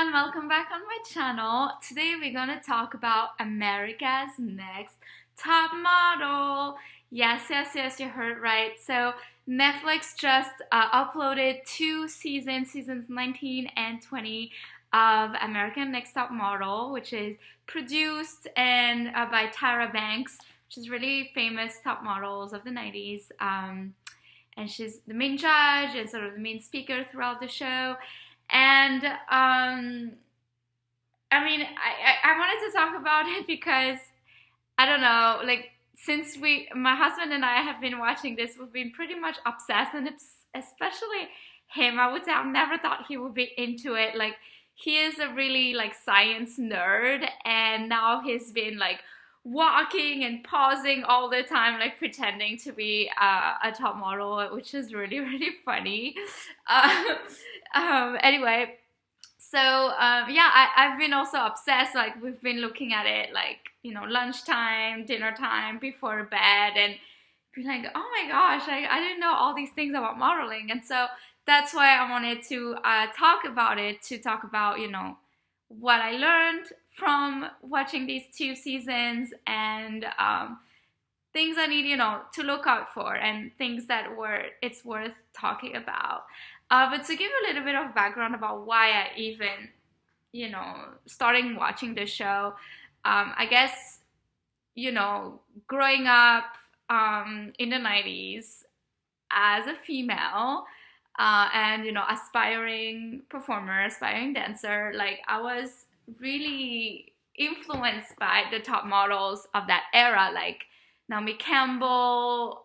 everyone, welcome back on my channel. Today we're gonna talk about America's Next Top Model. Yes, you heard right. So Netflix just uploaded two seasons 19 and 20 of American Next Top Model, which is produced and by Tyrabanks, which is really famous top models of the 90s. And she's the main judge and sort of the main speaker throughout the show. And I wanted to talk about it because I don't know, like since my husband and I have been watching this, we've been pretty much obsessed, and especially him. I would say I've never thought he would be into it. Like he is a really like science nerd, and now he's been like walking and pausing all the time, like pretending to be a top model, which is really funny. Anyway, so I've been also obsessed. Like we've been looking at it, like lunchtime, dinner time, before bed, and be like, oh my gosh, I didn't know all these things about modeling, and so that's why I wanted to talk about it, to talk about what I learned from watching these two seasons, and things I need, to look out for, and things that it's worth talking about. But to give a little bit of background about why I even, starting watching the show, I guess, growing up in the 90s as a female, and, aspiring performer, aspiring dancer, like I was really influenced by the top models of that era, like Naomi Campbell,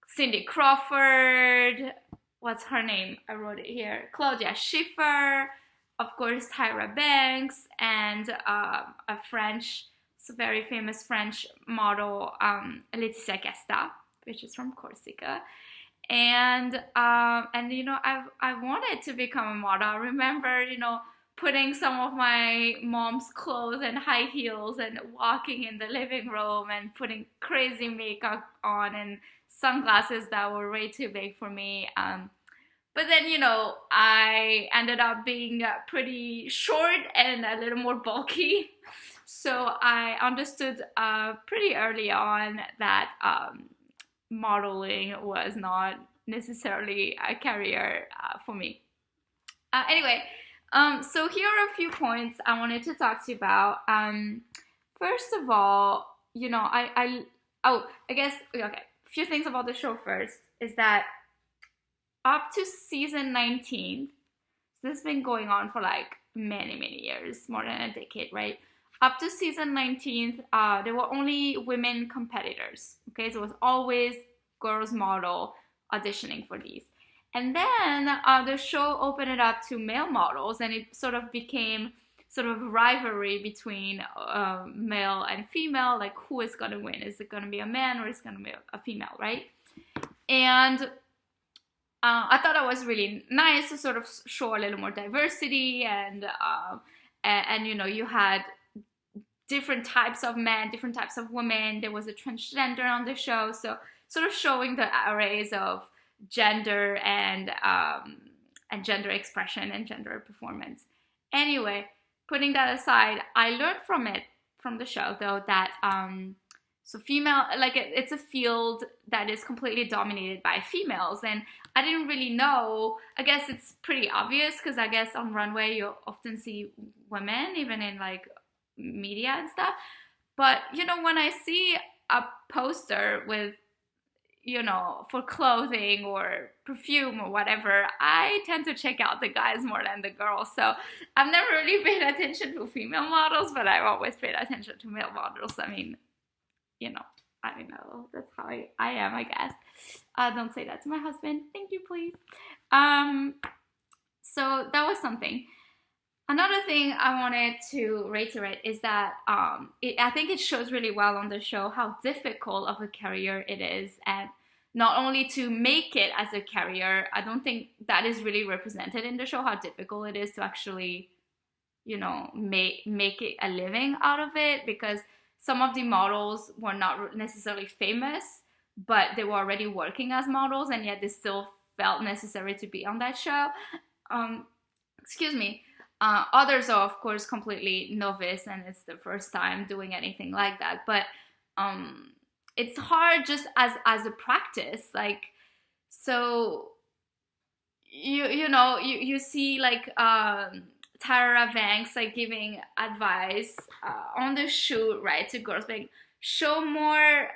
Cindy Crawford, what's her name? I wrote it here. Claudia Schiffer, of course, Tyra Banks, and a very famous French model, Laetitia Casta, which is from Corsica. And I wanted to become a model. I remember, putting some of my mom's clothes and high heels and walking in the living room and putting crazy makeup on and sunglasses that were way too big for me. But then, I ended up being pretty short and a little more bulky. So I understood pretty early on that modeling was not necessarily a career for me. Anyway, so here are a few points I wanted to talk to you about. First of all, a few things about the show first is that up to season 19, so this has been going on for like many years, more than a decade, right? Up to season 19, there were only women competitors, okay? So it was always girls model auditioning for these. And then the show opened it up to male models, and it sort of became sort of rivalry between male and female, like who is going to win? Is it going to be a man or is it going to be a female, right? And I thought that was really nice to sort of show a little more diversity, and you had different types of men, different types of women. There was a transgender on the show, so sort of showing the arrays of gender and gender expression and gender performance. Anyway, putting that aside, I learned from the show though that so female, like it's a field that is completely dominated by females, and I didn't really know. I guess it's pretty obvious because I guess on runway you often see women, even in like media and stuff. But when I see a poster with for clothing or perfume or whatever, I tend to check out the guys more than the girls. So I've never really paid attention to female models, but I've always paid attention to male models. I mean, I don't know. That's how I am, I guess. Don't say that to my husband. Thank you, please. So that was something. Another thing I wanted to reiterate is that I think it shows really well on the show how difficult of a career it is, and not only to make it as a career, I don't think that is really represented in the show, how difficult it is to actually, make it a living out of it, because some of the models were not necessarily famous, but they were already working as models, and yet they still felt necessary to be on that show. excuse me. Others are, of course, completely novice and it's the first time doing anything like that. But it's hard just as a practice. Like, so you see like Tyra Banks like giving advice on the shoot, right, to girls, like show more,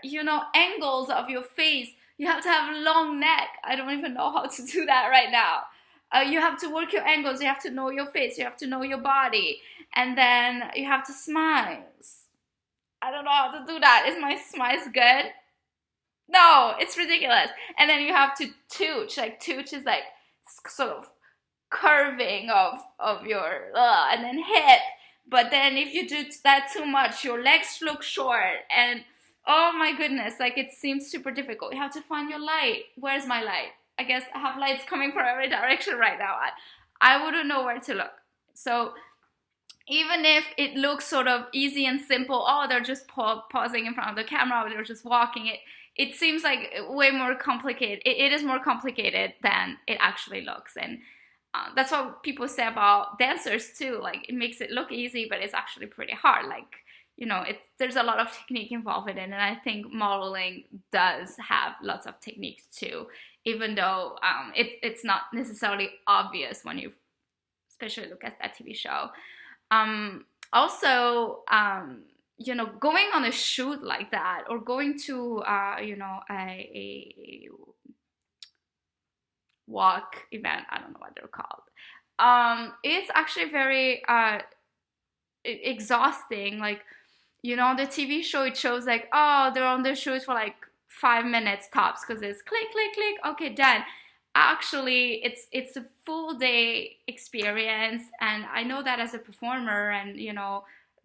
angles of your face. You have to have a long neck. I don't even know how to do that right now. You have to work your angles. You have to know your face. You have to know your body, and then you have to smize. I don't know how to do that. Is my smize good? No, it's ridiculous. And then you have to tooch. Like tooch is like sort of curving of your and then hip. But then if you do that too much, your legs look short, and oh my goodness, like it seems super difficult. You have to find your light. Where's my light? I guess I have lights coming from every direction right now. I wouldn't know where to look. So even if it looks sort of easy and simple, oh, they're just pausing in front of the camera, or they're just walking, it seems like way more complicated. It is more complicated than it actually looks. And that's what people say about dancers too. Like, it makes it look easy, but it's actually pretty hard. Like, there's a lot of technique involved in it. And I think modeling does have lots of techniques too, even though it's not necessarily obvious when you especially look at that TV show. Also, going on a shoot like that, or going to, a walk event, I don't know what they're called. It's actually very exhausting. Like, the TV show, it shows like, oh, they're on the shoot for like 5 minutes tops, because it's click, click, click, okay, done. Actually, it's a full day experience, and I know that as a performer, and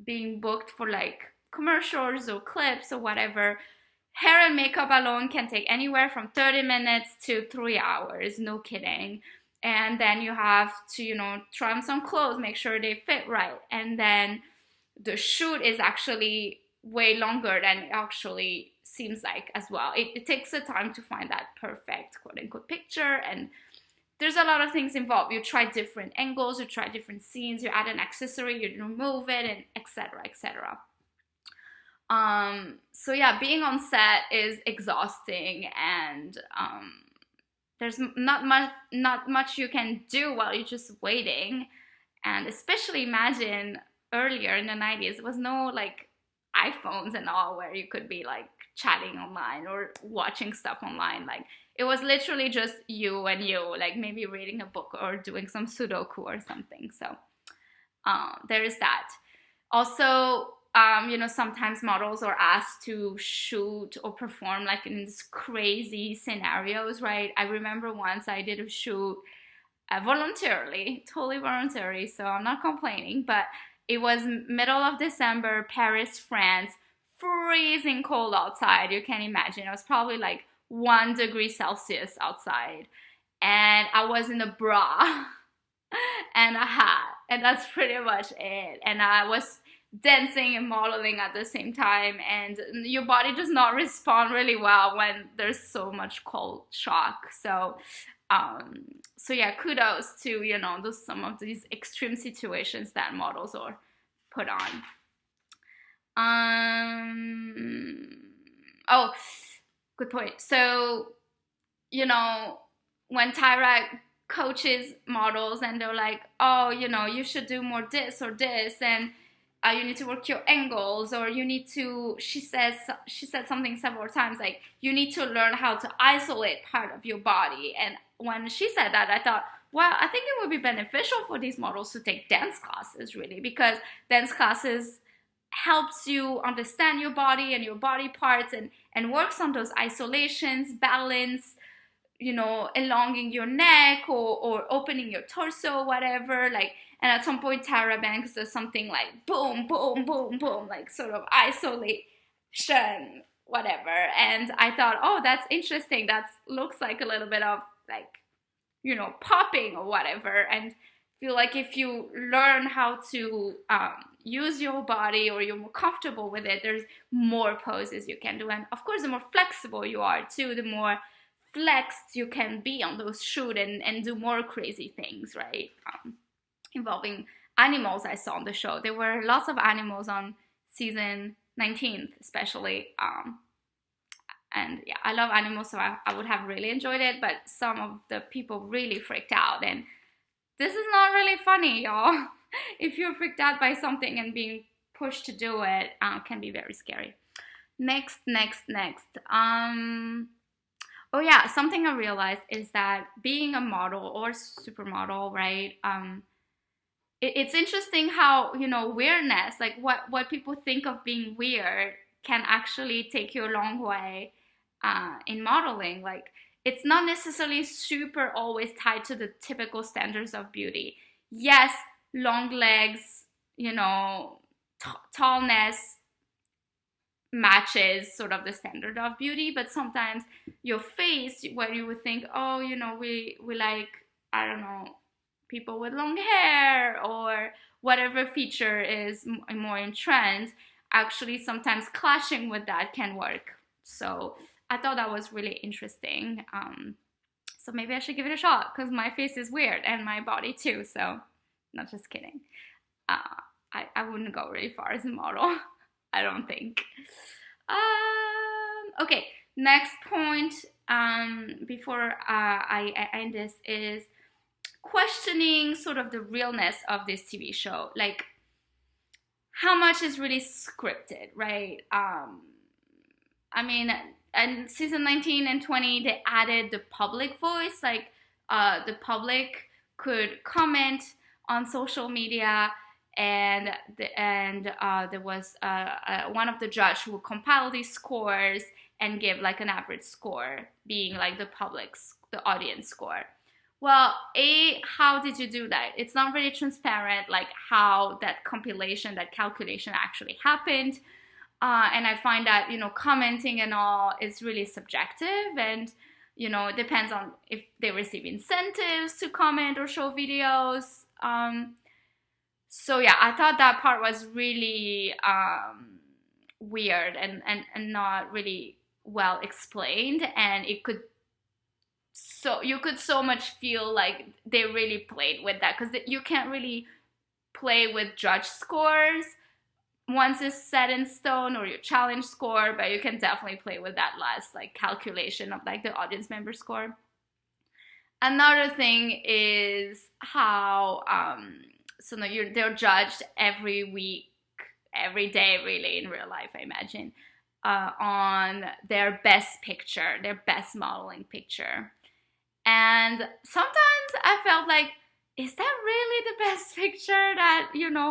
being booked for like commercials or clips or whatever, hair and makeup alone can take anywhere from 30 minutes to 3 hours, no kidding. And then you have to try on some clothes, make sure they fit right, and then the shoot is actually way longer than it actually seems like as well. It takes the time to find that perfect quote-unquote picture, and there's a lot of things involved. You try different angles, you try different scenes, you add an accessory, you remove it, and etc., etc. So yeah, being on set is exhausting, and there's not much you can do while you're just waiting. And especially imagine earlier in the 90s, there was no like iPhones and all where you could be like chatting online or watching stuff online. Like, it was literally just you and you, like maybe reading a book or doing some Sudoku or something. So there is that. Also, sometimes models are asked to shoot or perform like in these crazy scenarios, right? I remember once I did a shoot voluntarily, totally voluntary, so I'm not complaining, but it was middle of December, Paris, France, freezing cold outside. You can imagine. It was probably like 1 degree Celsius outside. And I was in a bra and a hat. And that's pretty much it. And I was dancing and modeling at the same time. And your body does not respond really well when there's so much cold shock. So yeah, kudos to, some of these extreme situations that models are put on. Oh, good point. So, when Tyra coaches models and they're like, oh, you should do more this or this, and you need to work your angles, or you need to, she said something several times, like, you need to learn how to isolate part of your body. And when she said that, I thought, well, I think it would be beneficial for these models to take dance classes, really, because dance classes helps you understand your body and your body parts, and works on those isolations, balance, elongating your neck or opening your torso, whatever, like. And at some point, Tyra Banks does something like boom, boom, boom, boom, like sort of isolation, whatever. And I thought, oh, that's interesting. That looks like a little bit of like, popping or whatever. And feel like if you learn how to use your body, or you're more comfortable with it, there's more poses you can do. And of course, the more flexible you are too, the more flexed you can be on those shoots and do more crazy things, right? involving animals I saw on the show. There were lots of animals on season 19, especially. And yeah, I love animals, so I would have really enjoyed it, but some of the people really freaked out, and this is not really funny, y'all. If you're freaked out by something and being pushed to do it, can be very scary. Next. Oh yeah, something I realized is that being a model or supermodel, right? It's interesting how, weirdness, like what people think of being weird can actually take you a long way in modeling. Like, it's not necessarily super always tied to the typical standards of beauty. Yes, long legs, tallness matches sort of the standard of beauty, but sometimes your face, where you would think, oh, we like, I don't know, people with long hair or whatever feature is more in trend, actually sometimes clashing with that can work. So I thought that was really interesting. So maybe I should give it a shot, because my face is weird and my body too. So, not just kidding. I wouldn't go really far as a model. I don't think. Okay, next point before I end this is questioning sort of the realness of this TV show. Like, how much is really scripted, right? I mean, in season 19 and 20, they added the public voice. Like, the public could comment on social media, and there was one of the judges who would compile these scores and give like an average score, being like the audience score. Well, how did you do that? It's not very transparent, like how that calculation actually happened. And I find that, commenting and all is really subjective, and, it depends on if they receive incentives to comment or show videos. So yeah, I thought that part was really weird and not really well explained, and you could so much feel like they really played with that, because you can't really play with judge scores once it's set in stone, or your challenge score, but you can definitely play with that last like calculation of like the audience member score. Another thing is how they're judged every week, every day, really, in real life, I imagine, on their best picture, their best modeling picture. And sometimes I felt like, is that really the best picture that,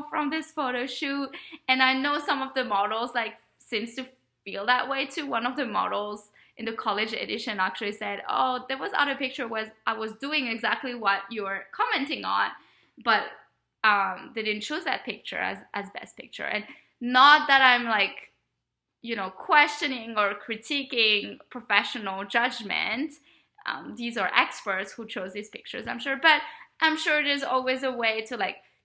from this photo shoot? And I know some of the models seems to feel that way too. One of the models in the college edition actually said, oh, there was other picture was I was doing exactly what you're commenting on, but they didn't choose that picture as best picture. And not that I'm questioning or critiquing professional judgment. These are experts who chose these pictures, I'm sure, but I'm sure there's always a way to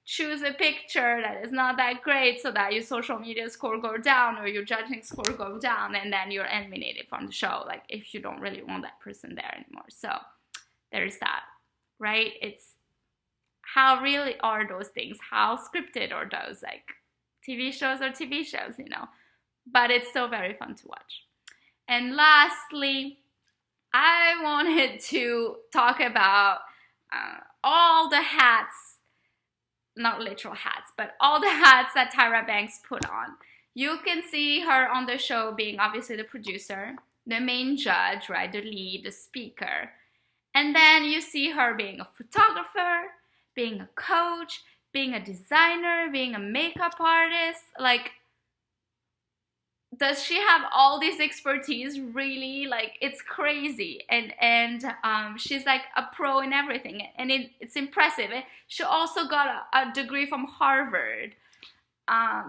choose a picture that is not that great, so that your social media score go down or your judging score go down, and then you're eliminated from the show, if you don't really want that person there anymore. So there's that, right? It's how really are those things? How scripted are those? TV shows are TV shows, but it's still very fun to watch. And lastly, I wanted to talk about all the hats, not literal hats, but all the hats that Tyra Banks put on. You can see her on the show being obviously the producer, the main judge, right, the lead, the speaker. And then you see her being a photographer, being a coach, being a designer, being a makeup artist. Does she have all this expertise, really? It's crazy. And she's a pro in everything, and it's impressive. She also got a degree from Harvard.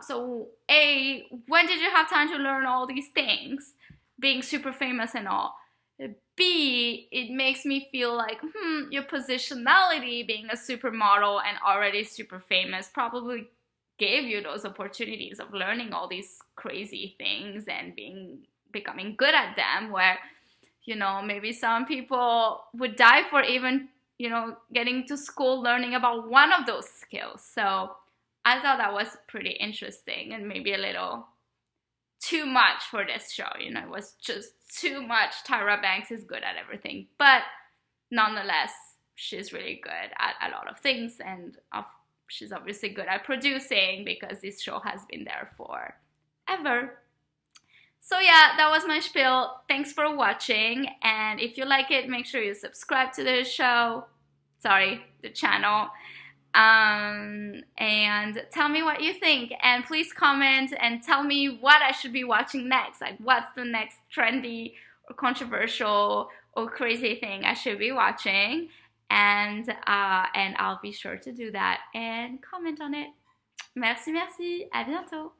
So A, when did you have time to learn all these things, being super famous and all? B, it makes me feel your positionality, being a supermodel and already super famous, probably gave you those opportunities of learning all these crazy things and becoming good at them, where maybe some people would die for even you know, getting to school learning about one of those skills. So I thought that was pretty interesting and maybe a little too much for this show. You know, it was just too much. Tyra Banks is good at everything, but nonetheless, she's really good at a lot of things, and she's obviously good at producing because this show has been there forever. So yeah, that was my spiel. Thanks for watching, and if you like it, make sure you subscribe to the channel. And tell me what you think, and please comment and tell me what I should be watching next. Like, what's the next trendy or controversial or crazy thing I should be watching, and I'll be sure to do that and comment on it. Merci, à bientôt.